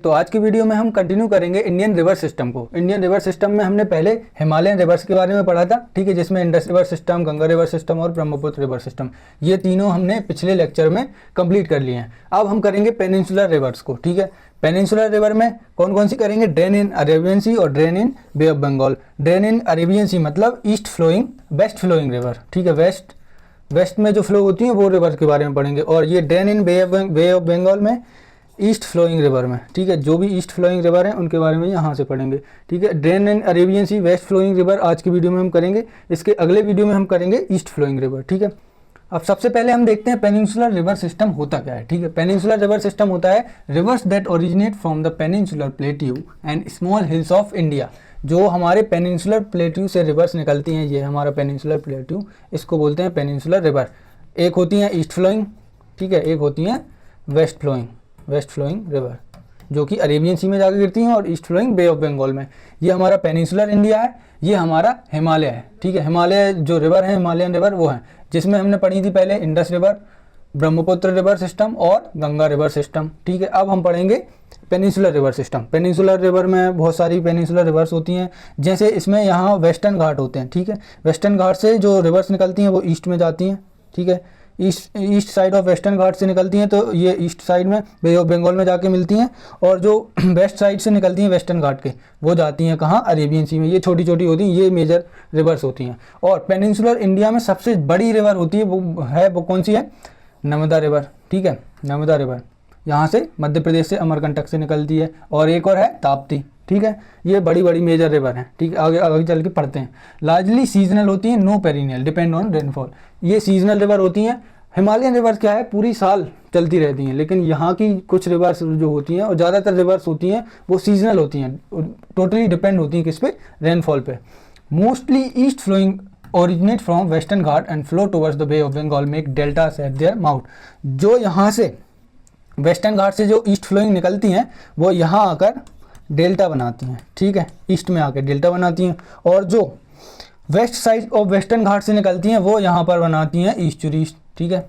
तो आज की वीडियो में हम कंटिन्यू करेंगे इंडियन रिवर सिस्टम को। इंडियन रिवर सिस्टम में हमने पहले हिमालयन रिवर्स के बारे में पढ़ा था, ठीक है, जिसमें Indus river system, Ganga river system और ब्रह्मपुत्र रिवर सिस्टम, ये तीनों हमने पिछले लेक्चर में कंप्लीट कर लिए हैं। अब हम करेंगे पेनिनसुलर रिवर्स को, ठीक है। पेनिनसुलर रिवर में कौन कौन सी करेंगे? ड्रेन इन अरेबियन सी और drain in bay of Bengal. Drain in Arabian sea मतलब east flowing, west flowing river, ठीक है। वेस्ट में जो फ्लो होती है वो रिवर के बारे में पढ़ेंगे। और ये drain in bay of Bengal में ईस्ट फ्लोइंग रिवर में, ठीक है, जो भी ईस्ट फ्लोइंग रिवर हैं उनके बारे में यहाँ से पढ़ेंगे, ठीक है। Drain in Arabian Sea, west flowing river आज की वीडियो में हम करेंगे। इसके अगले वीडियो में हम करेंगे ईस्ट फ्लोइंग रिवर, ठीक है। अब सबसे पहले हम देखते हैं पेनिनसुलर रिवर सिस्टम होता क्या है, ठीक है। पेनिनसुलर रिवर सिस्टम होता है reverse that originate from the peninsular plateau and small hills of India. जो हमारे पेनिनसुलर प्लेट्यू से रिवर्स निकलती हैं, ये हमारा पेनिनसुलर प्लेट्यू, इसको बोलते हैं पेनिनसुलर रिवर। एक होती हैं ईस्ट फ्लोइंग, ठीक है, एक होती हैं वेस्ट फ्लोइंग रिवर, जो कि अरेबियन सी में जाकर गिरती हैं, और east flowing Bay of Bengal में। ये हमारा पेनिनसुलर इंडिया है, ये हमारा हिमालय है, ठीक है। हिमालय जो रिवर है, हिमालयन रिवर, वो है जिसमें हमने पढ़ी थी पहले Indus river, Brahmaputra river system और गंगा रिवर सिस्टम, ठीक है। अब हम पढ़ेंगे peninsular river system. Peninsular river में बहुत सारी पेनिनसुलर रिवर्स होती हैं, जैसे इसमें यहाँ वेस्टर्न घाट होते हैं, ठीक है। वेस्टर्न घाट से जो रिवर्स निकलती हैं वो ईस्ट में जाती हैं, ठीक है। East side of western ghat से निकलती हैं, तो ये ईस्ट साइड में बे ऑफ बंगाल में जाके मिलती हैं। और जो वेस्ट साइड से निकलती हैं वेस्टर्न घाट के, वो जाती हैं कहाँ? अरेबियन सी में। ये छोटी छोटी होती हैं, ये मेजर रिवर्स होती हैं। और पेनिनसुलर इंडिया में सबसे बड़ी रिवर होती है, वो कौन सी है? नर्मदा रिवर, ठीक है। नर्मदा रिवर यहाँ से मध्य प्रदेश से अमरकंटक से निकलती है। और एक और है ताप्ती, ठीक है। ये बड़ी बड़ी मेजर रिवर हैं, ठीक है। आगे चल के पढ़ते हैं। लार्जली सीजनल होती हैं, no perennial, depend on rainfall. ये सीजनल रिवर होती हैं। हिमालयन रिवर्स क्या है, पूरी साल चलती रहती हैं, लेकिन यहाँ की कुछ रिवर्स जो होती हैं, और ज़्यादातर रिवर्स होती हैं, वो सीजनल होती हैं, टोटली डिपेंड होती हैं किस पे? रेनफॉल पे। Mostly east flowing originate from western Ghat and flow towards the Bay of Bengal, make deltas at their mouth. जो यहाँ से वेस्टर्न घाट से जो ईस्ट फ्लोइंग निकलती हैं, वो यहाँ आकर डेल्टा बनाती हैं, ठीक है। ईस्ट में आकर डेल्टा बनाती हैं। और जो west side of western ghat से निकलती हैं, वो यहाँ पर बनाती हैं ईस्चुरीज, ठीक है।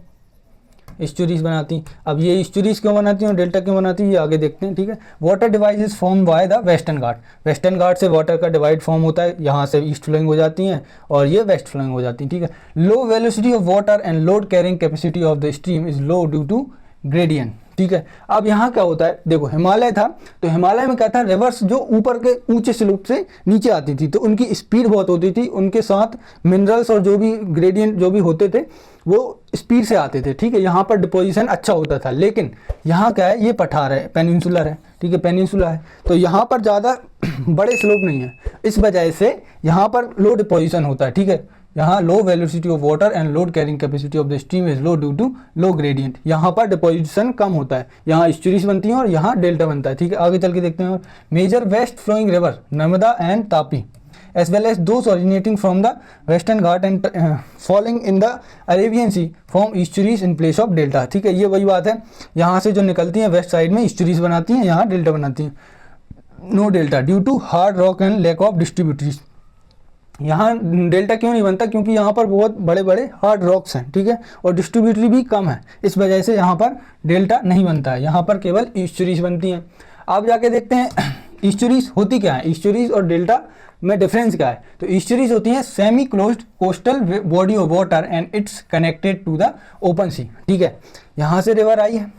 ईस्चुरीज बनाती हैं। अब ये ईस्चुरीज क्यों बनाती हैं और डेल्टा क्यों बनाती हैं, ये आगे देखते हैं, ठीक है। Water divide is form by the western ghat. Western ghat से वाटर का डिवाइड फॉर्म होता है, यहाँ से ईस्ट फ्लोइंग हो जाती हैं और ये वेस्ट फ्लोइंग हो जाती हैं, ठीक है। Low velocity of water and load carrying capacity of the stream is low due to gradient, ठीक है। अब यहाँ क्या होता है, देखो हिमालय था, तो हिमालय में क्या था, रिवर्स जो ऊपर के ऊंचे स्लोप से नीचे आती थी, तो उनकी स्पीड बहुत होती थी, उनके साथ मिनरल्स और जो भी ग्रेडियंट जो भी होते थे वो स्पीड से आते थे, ठीक है। यहाँ पर डिपोजिशन अच्छा होता था। लेकिन यहाँ क्या है, ये पठार है, पेनिनसुलर है, ठीक है, पेनिनसुला है, तो यहाँ पर ज़्यादा बड़े स्लोप नहीं है, इस वजह से यहाँ पर लो डिपोजिशन होता है, ठीक है। यहाँ low velocity of water and load carrying capacity of the stream is low due to low gradient. यहाँ पर डिपोजिशन कम होता है, यहाँ स्टोरीज बनती हैं और यहाँ डेल्टा बनता है, ठीक है। आगे चल के देखते हैं। Major west flowing river Narmada and Tapi as well as those originating from the western ghat and falling in the Arabian Sea form estuaries in place of delta, ठीक है। ये वही बात है, यहाँ से जो निकलती हैं वेस्ट साइड में estuaries बनाती हैं, यहाँ डेल्टा बनाती हैं। No delta due to hard rock and lack of distributaries. यहाँ डेल्टा क्यों नहीं बनता? क्योंकि यहाँ पर बहुत बड़े बड़े हार्ड रॉक्स हैं, ठीक है, और डिस्ट्रीब्यूटरी भी कम है, इस वजह से यहाँ पर डेल्टा नहीं बनता है, यहाँ पर केवल ईस्चुरीज बनती हैं। अब जाके देखते हैं ईस्चुरीज होती क्या है, ईस्चुरीज और डेल्टा में डिफरेंस क्या है। तो ईस्चुरीज होती हैं semi closed coastal body of water and it's connected to the open sea, ठीक है। यहाँ से रिवर आई है,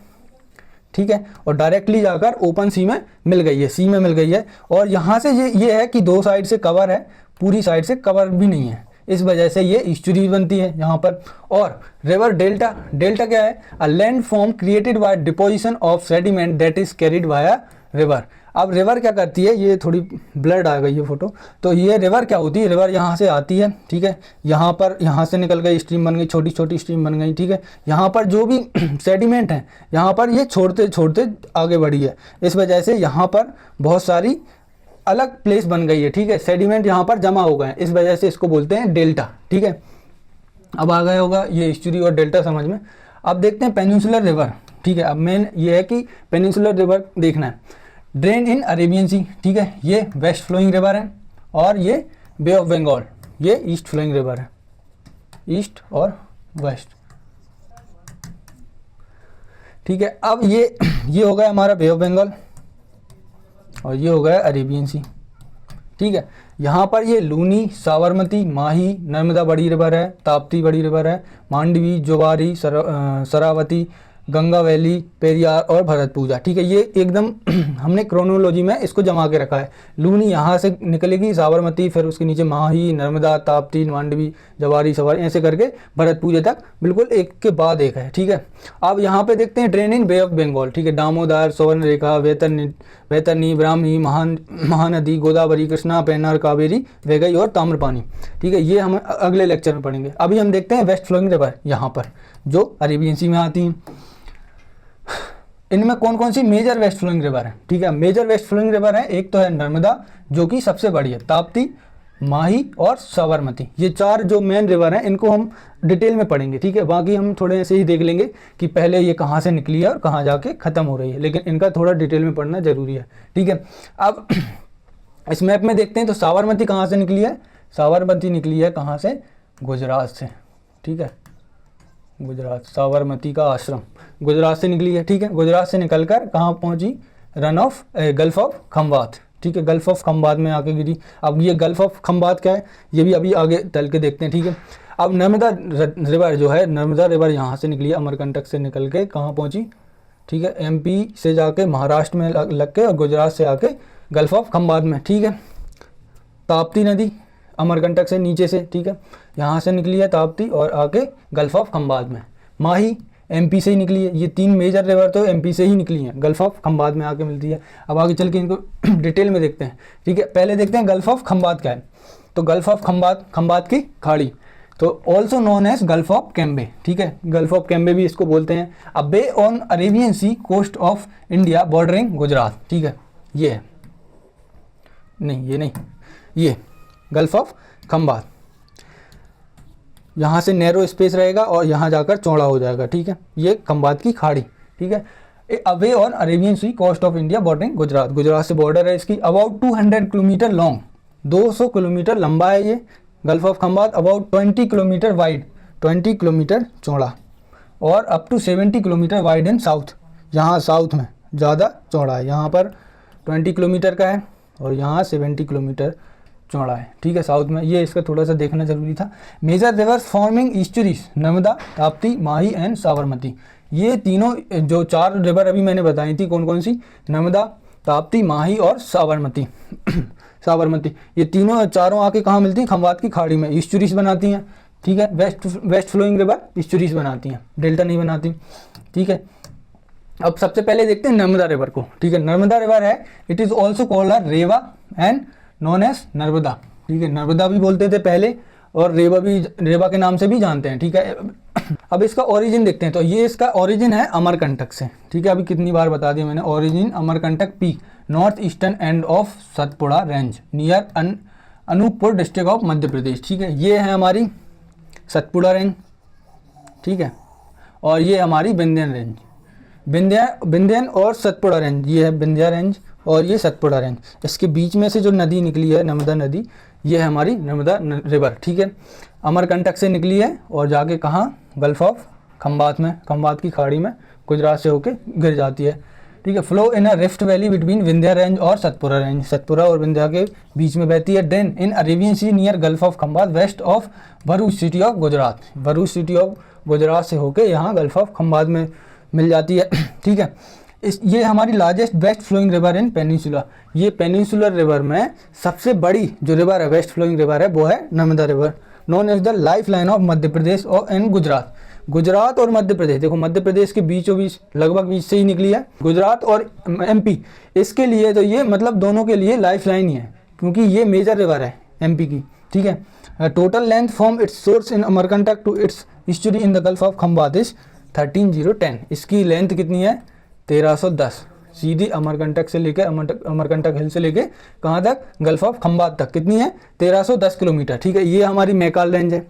ठीक है, और डायरेक्टली जाकर ओपन सी में मिल गई है, सी में मिल गई है। और यहाँ से ये है कि दो साइड से कवर है, पूरी साइड से कवर भी नहीं है, इस वजह से ये ईस्चुरीज बनती है यहाँ पर। और रिवर डेल्टा, डेल्टा क्या है? A land form created by deposition of sediment that is carried by a river. अब रिवर क्या करती है, ये थोड़ी ब्लर्ड आ गई है फोटो, तो ये रिवर क्या होती है, रिवर यहाँ से आती है, ठीक है, यहाँ पर यहाँ से निकल गई, स्ट्रीम बन गई, छोटी छोटी स्ट्रीम बन गई, ठीक है। यहाँ पर जो भी सेडिमेंट है, यहाँ पर ये छोड़ते छोड़ते आगे बढ़ी है, इस वजह से यहाँ पर बहुत सारी अलग प्लेस बन गई है, ठीक है। सेडिमेंट यहाँ पर जमा हो गए, इस वजह से इसको बोलते हैं डेल्टा, ठीक है। अब आ गया होगा ये ईस्चुरी और डेल्टा समझ में। अब देखते हैं पेनिनसुलर रिवर, ठीक है। अब मेन ये है कि पेनिनसुलर रिवर देखना है। ड्रेन इन अरेबियन सी, ठीक है, ये वेस्ट फ्लोइंग रिवर है, और ये बे ऑफ बंगाल, ये ईस्ट फ्लोइंग रिवर है, ईस्ट और वेस्ट, ठीक है। अब ये हो गया हमारा बे ऑफ बंगाल, और ये हो गया अरेबियन सी। ठीक है, यहाँ पर ये लूनी, साबरमती, माही, नर्मदा बड़ी रिवर है, ताप्ती बड़ी रिवर है, मांडवी, जोवारी, शरावती, गंगा वैली, पेरियार और भरतपूजा। ठीक है, ये एकदम हमने क्रोनोलॉजी में इसको जमा के रखा है। लूनी यहाँ से निकलेगी, साबरमती, फिर उसके नीचे माही, नर्मदा, ताप्ती, मांडवी, जवारी, सवारी, ऐसे करके भरतपूजा तक बिल्कुल एक के बाद एक है। ठीक है, अब यहाँ पे देखते हैं drain in bay of Bengal. ठीक है, दामोदर, सुवर्णरेखा, वैतरणी, ब्राह्मणी, महानदी, गोदावरी, कृष्णा, पेन्नार, कावेरी, वैगई और ताम्रपानी। ठीक है, ये हम अगले लेक्चर में पढ़ेंगे। अभी हम देखते हैं वेस्ट फ्लोइंग रिवर यहाँ पर जो अरेबियन सी में आती हैं। इनमें कौन कौन सी मेजर वेस्ट फ्लोइंग रिवर है? ठीक है, मेजर वेस्ट फ्लोइंग रिवर है, एक तो है नर्मदा जो कि सबसे बड़ी है, ताप्ती, माही और साबरमती। ये चार जो मेन रिवर हैं इनको हम डिटेल में पढ़ेंगे। ठीक है, बाकी हम थोड़े ऐसे ही देख लेंगे कि पहले ये कहाँ से निकली है और कहाँ जाके ख़त्म हो रही है, लेकिन इनका थोड़ा डिटेल में पढ़ना जरूरी है। ठीक है, अब इस मैप में देखते हैं तो साबरमती कहाँ से निकली है? साबरमती निकली है कहाँ से? गुजरात से। ठीक है, गुजरात, साबरमती का आश्रम गुजरात से निकली है। ठीक है, गुजरात से निकलकर कहाँ पहुँची? Gulf of Khambhat. ठीक है, गल्फ ऑफ खंबात में आके गिरी। अब ये गल्फ ऑफ खंबात क्या है ये भी अभी आगे चल के देखते हैं। ठीक है, अब नर्मदा रिवर जो है, नर्मदा रिवर यहाँ से निकली है, अमरकंटक से निकल के कहाँ पहुँची? ठीक है, एमपी से जाके महाराष्ट्र में लग के और गुजरात से आके गल्फ ऑफ खंबात में। ठीक है, ताप्ती नदी अमरकंटक से नीचे से, ठीक है, यहाँ से निकली है ताप्ती और आके गल्फ ऑफ खंबात में। माही एमपी से ही निकली है। ये तीन मेजर रिवर तो एमपी से ही निकली हैं, गल्फ ऑफ खंबात में आके मिलती है। अब आगे चल के इनको डिटेल में देखते हैं। ठीक है, पहले देखते हैं गल्फ ऑफ खंबात क्या है। तो गल्फ ऑफ खंबात, खंबात की खाड़ी, तो also known as Gulf of Cambay. ठीक है, गल्फ ऑफ कैम्बे भी इसको बोलते हैं। अब bay on Arabian C coast of India bordering Gujarat. ठीक है, ये है, नहीं ये नहीं, ये गल्फ ऑफ खंबात, यहाँ से नैरो स्पेस रहेगा और यहाँ जाकर चौड़ा हो जाएगा। ठीक है, ये खंबात की खाड़ी। ठीक है, a bay on Arabian C coast of India bordering Gujarat, Gujarat से बॉर्डर है इसकी। अबाउट 200 किलोमीटर लॉन्ग, 200 किलोमीटर लंबा है ये Gulf of Khambhat. About 20 kilometre wide, 20 kilometre चौड़ा, और up to 70 kilometre wide in south, यहाँ साउथ में ज़्यादा चौड़ा है, यहाँ पर 20 किलोमीटर का है और यहाँ 70 किलोमीटर चौड़ा है। ठीक है, साउथ में, ये इसका थोड़ा सा देखना जरूरी था। Major rivers forming estuaries Narmada, Tapti, Mahi and Sabarmati. ये तीनों जो चार रिवर अभी मैंने बताई थी, कौन कौन सी? नर्मदा, ताप्ती, माही और साबरमती। साबरमती, ये तीनों चारों आके कहाँ मिलती हैं? खंबात की खाड़ी में ईस्टरीज बनाती हैं। ठीक है, वेस्ट फ्लोइंग रिवर ईस्टरीज बनाती हैं, डेल्टा नहीं बनाती। ठीक है, अब सबसे पहले देखते हैं नर्मदा रिवर को। ठीक है, नर्मदा रिवर है, it is also called a Reva and known as Narmada. ठीक है, नर्मदा भी बोलते थे पहले और रेवा भी, रेवा के नाम से भी जानते हैं। ठीक है, अब इसका ओरिजिन देखते हैं। तो ये इसका ओरिजिन है अमरकंटक से। ठीक है, अभी कितनी बार बता दिया मैंने, origin Amarkantak peak, north eastern end of Satpura range near Anuppur district of Madhya Pradesh. ठीक है, ये है हमारी सतपुड़ा रेंज। ठीक है, और ये हमारी विंध्यन रेंज, विंध्यन और सतपुड़ा रेंज, ये है विंध्या रेंज और ये सतपुड़ा रेंज। इसके बीच में से जो नदी निकली है नर्मदा नदी, ये है हमारी नर्मदा रिवर। ठीक है, अमरकंटक से निकली है और जाके कहाँ? गल्फ ऑफ खंबात में, खंबात की खाड़ी में गुजरात से होके गिर जाती है। ठीक है, flow in a rift valley between Vindhya range और सतपुड़ा रेंज, सतपुड़ा और विंध्या के बीच में बहती है। Then in Arabian Sea near Gulf of Khambhat west of Bharuch city of Gujarat, Bharuch city of Gujarat से होके यहाँ गल्फ ऑफ खंबात में मिल जाती है। ठीक है, ये हमारी largest west flowing river in peninsula. ये पेनिनसुलर रिवर में सबसे बड़ी जो रिवर है, वेस्ट फ्लोइंग रिवर है, वो है Narmada river, known as the life line of Madhya Pradesh और एंड गुजरात। गुजरात और मध्य प्रदेश, देखो मध्य प्रदेश के बीचों बीच, लगभग बीच से ही निकली है। गुजरात और एमपी, इसके लिए तो ये मतलब दोनों के लिए लाइफ लाइन ही है, क्योंकि ये मेजर रिवर है एमपी की। ठीक है, total length from its source in Amarkantak to its estuary in the gulf of Khambhat is 13,010। इसकी लेंथ कितनी है? 1310, सीधी अमरकंटक से लेकर अमरकंटक हिल से लेके कहाँ तक? गल्फ ऑफ खंबात तक कितनी है? 1310 किलोमीटर। ठीक है, ये हमारी मैकाल रेंज है।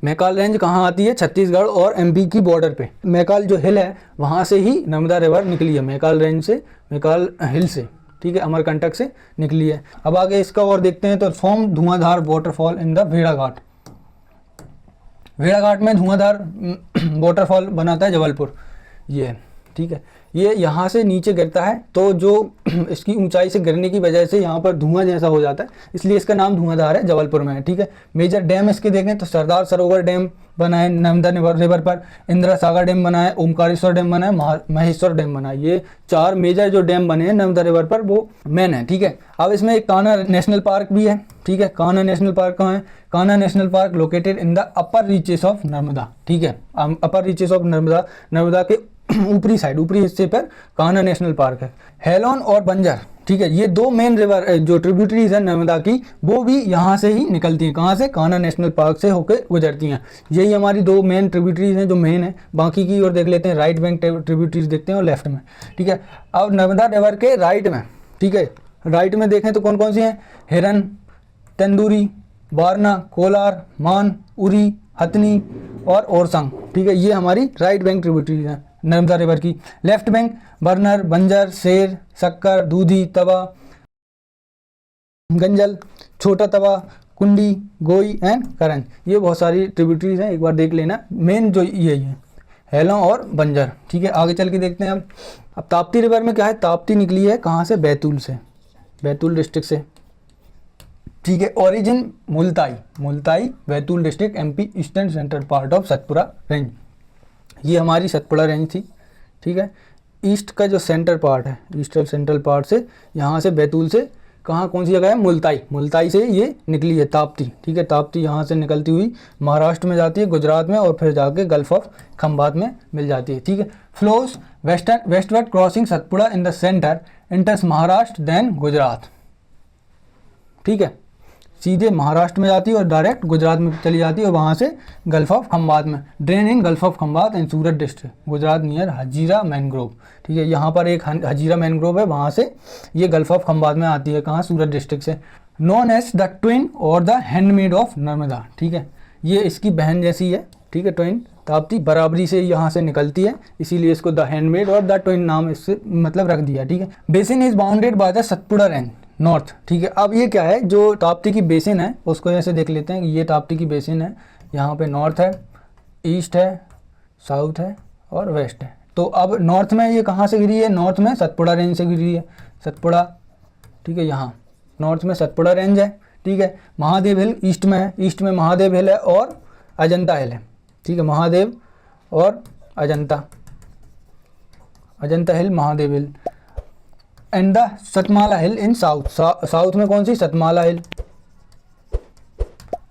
मैकाल रेंज कहाँ आती है? छत्तीसगढ़ और एमपी की बॉर्डर पे। मैकाल जो हिल है वहाँ से ही नर्मदा रिवर निकली है, मैकाल रेंज से, मैकाल हिल से। ठीक है, अमरकंटक से निकली है। अब आगे इसका और देखते हैं। तो form Dhuandhar waterfall in the भेड़ाघाट, भेड़ाघाट में धुआंधार वाटरफॉल बनाता है जबलपुर। ये ठीक है, ये यहाँ से नीचे गिरता है तो जो इसकी ऊंचाई से गिरने की वजह से यहाँ पर धुआं जैसा हो जाता है, इसलिए इसका नाम धुआंधार है, जबलपुर में है। ठीक है, मेजर डैम इसके देखें तो सरदार सरोवर डैम बना है नर्मदा रिवर पर, इंदिरा सागर डैम बना है, ओमकारेश्वर डैम बना है, महेश्वर डैम बना है। ये 4 मेजर जो डैम बने हैं नर्मदा रिवर पर वो मेन है। ठीक है, अब इसमें एक कान्हा नेशनल पार्क भी है। ठीक है, कान्हा नेशनल पार्क कहाँ है? Kanha national park located in the upper reaches of Narmada. ठीक है, अपर रीचेस ऑफ नर्मदा, नर्मदा के ऊपरी साइड, ऊपरी हिस्से पर कान्हा नेशनल पार्क है। हेलोन और बंजर, ठीक है, ये 2 मेन रिवर जो ट्रिब्यूटरीज हैं नर्मदा की, वो भी यहाँ से ही निकलती हैं। कहाँ से? कान्हा नेशनल पार्क से होकर गुजरती हैं। यही हमारी 2 मेन ट्रिब्यूटरीज हैं जो मेन है। बाकी की और देख लेते हैं, राइट बैंक ट्रिब्यूटरीज देखते हैं और लेफ्ट में। ठीक है, अब नर्मदा रिवर के राइट में, ठीक है, राइट में देखें तो कौन कौन सी हैं? हिरन, तेंदुरी, वारना, कोलार, मान, उरी, हथनी और ओरसंग। ठीक है, ये हमारी राइट बैंक ट्रिब्यूटरीज हैं नर्मदा रिवर की। लेफ्ट बैंक बर्नर, बंजर, शेर, शक्कर, दूधी, तवा, गंजल, छोटा तवा, कुंडी, गोई एंड करण। ये बहुत सारी ट्रिब्यूटरीज हैं, एक बार देख लेना। मेन जो यही है हेलों और बंजर। ठीक है, आगे चल के देखते हैं। अब ताप्ती रिवर में क्या है? ताप्ती निकली है कहाँ से? बैतूल से, बैतूल डिस्ट्रिक्ट से। ठीक है, origin Multai, Multai Betul district MP eastern central part of Satpura range. ये हमारी सतपुड़ा रेंज थी। ठीक है, ईस्ट का जो सेंटर पार्ट है, ईस्टर्न सेंट्रल पार्ट से यहाँ से बैतूल से कहाँ कौन सी जगह है? मुल्ताई, मुल्ताई से ये निकली है ताप्ती। ठीक है, ताप्ती यहाँ से निकलती हुई महाराष्ट्र में जाती है, गुजरात में, और फिर जाके गल्फ ऑफ खंबात में मिल जाती है। ठीक है, flows westward crossing Satpura in the centre, enters Maharashtra then Gujarat. ठीक है, सीधे महाराष्ट्र में जाती है और डायरेक्ट गुजरात में चली जाती है, और वहाँ से गल्फ ऑफ खंबात में, drain in Gulf of Khambhat and Surat district, Gujarat near Hazira mangrove. ठीक है, यहाँ पर एक हजीरा मैनग्रोव है, वहाँ से ये गल्फ ऑफ खंबात में आती है। कहाँ? सूरत डिस्ट्रिक्ट से। नोन एज द ट्विन और द हैंडमेड ऑफ नर्मदा। ठीक है, ये इसकी बहन जैसी है। ठीक है, ट्विन ताप्ती बराबरी से यहाँ से निकलती है, इसीलिए इसको द हैंडमेड और द ट्विन नाम इससे मतलब रख दिया। ठीक है, basin is bounded by the Satpura range north. ठीक है, अब ये क्या है? जो ताप्ती की बेसिन है उसको ऐसे देख लेते हैं कि ये ताप्ती की बेसिन है, यहाँ पे नॉर्थ है, ईस्ट है, साउथ है और वेस्ट है। तो अब नॉर्थ में ये कहाँ से गिरी है? नॉर्थ में सतपुड़ा रेंज से गिरी है, सतपुड़ा। ठीक है, यहाँ नॉर्थ में सतपुड़ा रेंज है। ठीक है, महादेव हिल ईस्ट में है, ईस्ट में महादेव हिल है और अजंता हिल है। ठीक है, महादेव और Ajanta, Ajanta hill, Mahadev hill and the Satmala hill in south. South में कौन सी? सतमाला हिल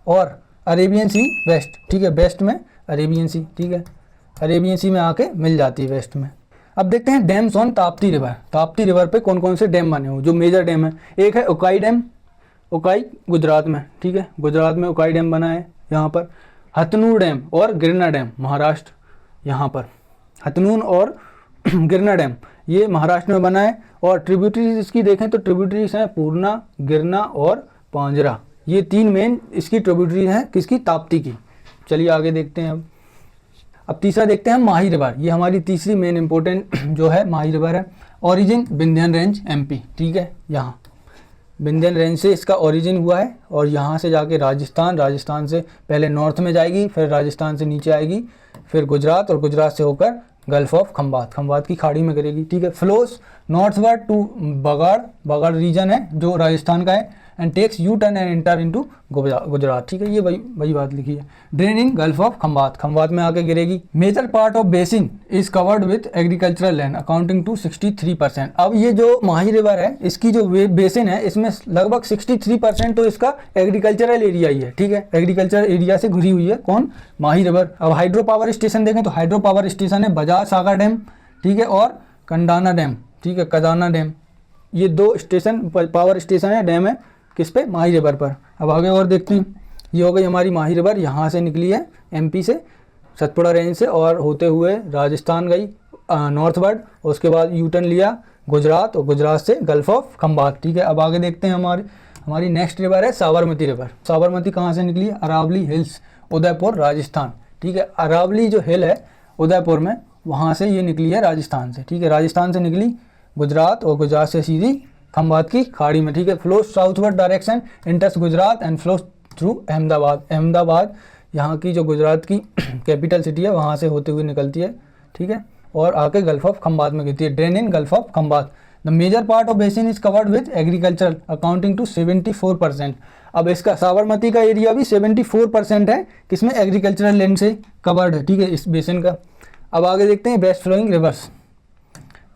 और अरेबियन सी वेस्ट। ठीक है, वेस्ट में अरेबियन सी। ठीक है, अरेबियन सी में आके मिल जाती है वेस्ट में। अब देखते हैं dams on Tapti river. Tapti river पे कौन कौन से डैम बने हुए? जो मेजर डैम है, एक है उकाई डैम, उकाई गुजरात में। ठीक है, गुजरात में उकाई डैम बना है यहाँ पर। हथनूर डैम और गिरना डैम महाराष्ट्र, यहाँ पर हथनूर और गिरना डैम ये महाराष्ट्र में बना है। और ट्रिब्यूटरीज इसकी देखें तो ट्रिब्यूटरीज हैं पूर्णा, गिरना और पांजरा। ये 3 मेन इसकी ट्रिब्यूटरीज हैं किसकी? ताप्ती की। चलिए आगे देखते हैं। अब तीसरा देखते हैं माही रिवर। ये हमारी तीसरी मेन इंपॉर्टेंट जो है माही रिवर है। Origin Vindhyan range MP। ठीक है, यहाँ विंध्यन रेंज से इसका ओरिजिन हुआ है और यहाँ से जाके राजस्थान, राजस्थान से पहले नॉर्थ में जाएगी, फिर राजस्थान से नीचे आएगी, फिर गुजरात, और गुजरात से होकर गल्फ ऑफ खंबात, खंबात की खाड़ी में गिरेगी। ठीक है, flows northward to Bagar, Bagar region है जो राजस्थान का है, and takes U turn and enter into Gujarat. ठीक है, ये वही बात लिखी है। Drain in Gulf of Khambhat, Khambhat में आके गिरेगी। Major part of basin is covered with agricultural land accounting to 63%। अब ये जो माही रिवर है इसकी जो बेसिन है इसमें लगभग 63% तो इसका एग्रीकल्चरल एरिया ही है। ठीक है, एग्रीकल्चरल एरिया से घुरी हुई है कौन? माही रिवर। अब हाइड्रो पावर स्टेशन देखें तो हाइड्रो पावर स्टेशन है बजाज सागर डैम, ठीक है, और कंडाना डैम। ठीक है, कदाना डैम, ये 2 स्टेशन पावर स्टेशन है, डैम है किस पे? माही रिवर पर। अब आगे और देखते हैं। ये हो गई हमारी माही रिवर, यहाँ से निकली है MP से, सतपुड़ा रेंज से, और होते हुए राजस्थान गई नॉर्थवर्ड, उसके बाद यू टर्न लिया गुजरात, और गुजरात से गल्फ ऑफ खंबात। ठीक है, अब आगे देखते हैं। हमारी नेक्स्ट रिवर है साबरमती रिवर। साबरमती कहाँ से निकली है? अरावली हिल्स, उदयपुर, राजस्थान। ठीक है, अरावली जो हिल है उदयपुर में, वहाँ से ये निकली है राजस्थान से। ठीक है, राजस्थान से निकली गुजरात, और गुजरात से सीधी खंबात की खाड़ी में। ठीक है, flows southward direction इंटर्स Gujarat and flows through Ahmedabad. Ahmedabad यहाँ की जो गुजरात की कैपिटल सिटी है वहाँ से होते हुए निकलती है। ठीक है, और आके गल्फ ऑफ खंबात में गिरती है, drain in Gulf of Khambhat. The major part of basin is covered with agricultural accounting to 74%। अब इसका साबरमती का एरिया भी 74% है किसमें, एग्रीकल्चरल लैंड से कवर्ड है, ठीक है, इस बेसिन का। अब आगे देखते हैं वेस्ट फ्लोइंग रिवर्स,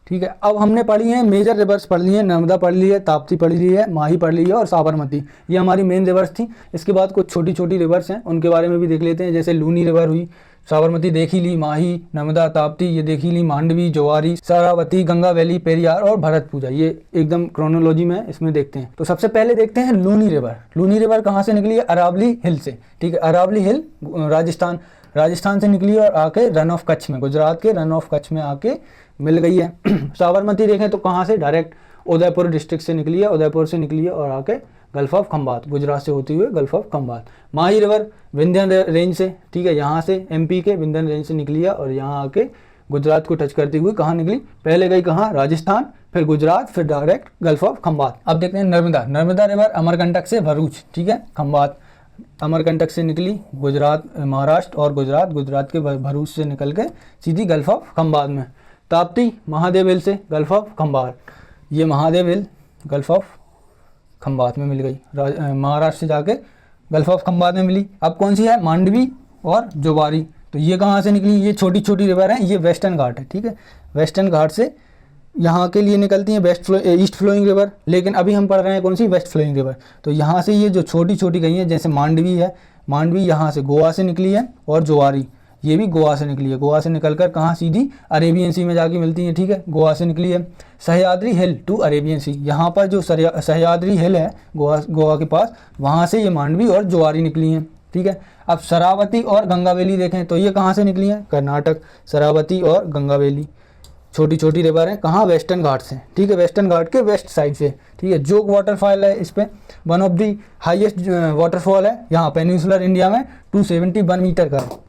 ठीक है। अब हमने पढ़ी है मेजर रिवर्स पढ़ ली है, नर्मदा पढ़ ली है, ताप्ती पढ़ ली है, माही पढ़ ली है और साबरमती, ये हमारी मेन रिवर्स थी। इसके बाद कुछ छोटी छोटी रिवर्स हैं, उनके बारे में भी देख लेते हैं। जैसे लूनी रिवर हुई, साबरमती देख ही ली, माही, नर्मदा, ताप्ती ये देख ही ली, मांडवी, जोवारी, शरावती, गंगा वैली, पेरियार और भरतपूजा, ये एकदम क्रोनोलॉजी में इसमें देखते हैं। तो सबसे पहले देखते हैं लूनी रिवर। लूनी रिवर कहाँ से निकली है, अरावली हिल से, ठीक है, अरावली हिल राजस्थान से निकली और आके रन ऑफ कच्छ में, गुजरात के रन ऑफ कच्छ में आके मिल गई है। साबरमती देखें तो कहाँ से, डायरेक्ट उदयपुर डिस्ट्रिक्ट से निकली है, उदयपुर से निकली है और आके गल्फ ऑफ खंबात, गुजरात से होती हुई gulf of Khambhat. Mahi river Vindhyan range से, ठीक है, यहाँ से एमपी के विंध्यन रेंज से निकली है और यहाँ आके गुजरात को टच करती हुई कहाँ निकली, पहले गई कहाँ, राजस्थान, फिर गुजरात, फिर डायरेक्ट गल्फ ऑफ खंबात। अब देखते हैं नर्मदा। नर्मदा रिवर अमरकंटक से भरूच, ठीक है, खंबात, अमरकंटक से निकली गुजरात, महाराष्ट्र और गुजरात के भरूच से निकल के सीधी गल्फ ऑफ खंबात में। ताप्ती महादेव हिल से गल्फ ऑफ खंबात, ये महादेव हिल गल्फ ऑफ खंबात में मिल गई, महाराष्ट्र से जाके गल्फ ऑफ खंबात में मिली। अब कौन सी है, मांडवी और जोवारी, तो ये कहाँ से निकली, ये छोटी छोटी रिवर हैं, ये वेस्टर्न घाट है, ठीक है, वेस्टर्न घाट से यहाँ के लिए निकलती हैं ईस्ट फ्लोइंग रिवर, लेकिन अभी हम पढ़ रहे हैं कौन सी, वेस्ट फ्लोइंग रिवर। तो यहाँ से ये जो छोटी छोटी गई हैं, जैसे मांडवी है, मांडवी यहाँ से गोवा से निकली है, और जोवारी ये भी गोवा से निकली है, गोवा से निकलकर कहाँ सीधी अरेबियन सी में जाके मिलती है, ठीक है, गोवा से निकली है। सह्याद्री हिल टू अरेबियन सी, यहाँ पर जो सह्याद्री हिल है गोवा के पास, वहाँ से ये मांडवी और जोवारी निकली हैं, ठीक है। अब शरावती और गंगावेली देखें तो ये कहाँ से निकली हैं, कर्नाटक, शरावती और गंगावेली छोटी छोटी रिवर हैं, कहाँ, वेस्टर्न घाट से, ठीक है, वेस्टर्न घाट के वेस्ट साइड से, ठीक है। जोग वाटरफॉल है इस पे, one of the highest waterfall है यहाँ पेनिनसुलर इंडिया में, 271 मीटर का है,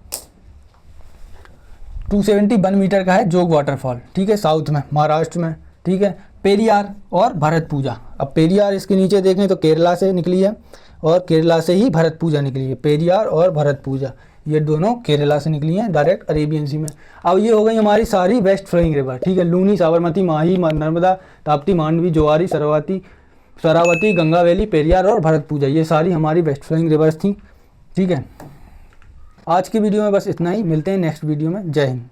271 मीटर का है जोग वाटरफॉल, ठीक है, साउथ में, महाराष्ट्र में, ठीक है। पेरियार और भरतपूजा, अब पेरियार इसके नीचे देखें तो केरला से निकली है और केरला से ही भरतपूजा निकली है, पेरियार और भरतपूजा ये दोनों केरला से निकली हैं डायरेक्ट अरेबियन सी में। अब ये हो गई हमारी सारी वेस्ट फ्लोइंग रिवर, ठीक है, लूनी, साबरमती, माही, नर्मदा, ताप्ती, मांडवी, जोवारी, शरावती, गंगावेली, पेरियार और भरतपूजा, ये सारी हमारी वेस्ट फ्लोइंग रिवर्स थी, ठीक है। आज की वीडियो में बस इतना ही, मिलते हैं नेक्स्ट वीडियो में, जय हिंद।